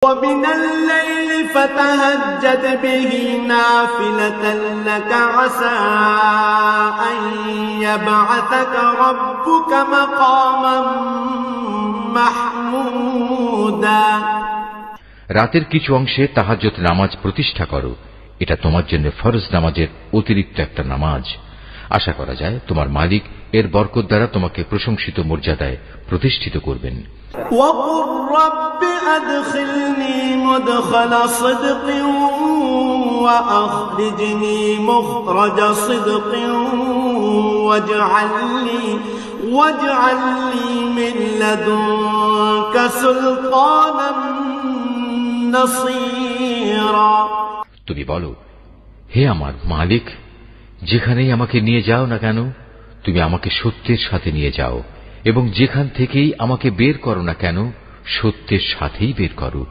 ومن الليل فتهجد به نافلة لك عسى أن يبعثك ربك مقاما محمودا। রাতের কিছু অংশে তাহাজ্জুদ নামাজ প্রতিষ্ঠা করো, এটা তোমার জন্য ফরজ নামাজের অতিরিক্ত একটা নামাজ। আশা করা যায় তোমার মালিক এর বরকত দ্বারা তোমাকে প্রশংসিত মর্যাদায় প্রতিষ্ঠিত করবেন। وقل رب أدخلني مدخل صدق وأخرجني مخرج صدق واجعل لي من لدنك سلطانا نصيرا। তুমি বলো, হে আমার মালিক, যেখানেই আমাকে নিয়ে যাও না কেন তুমি আমাকে সত্যের সাথে নিয়ে যাও, এবং যেখান থেকেই আমাকে বের করো না কেন সত্যের সাথেই বের করো।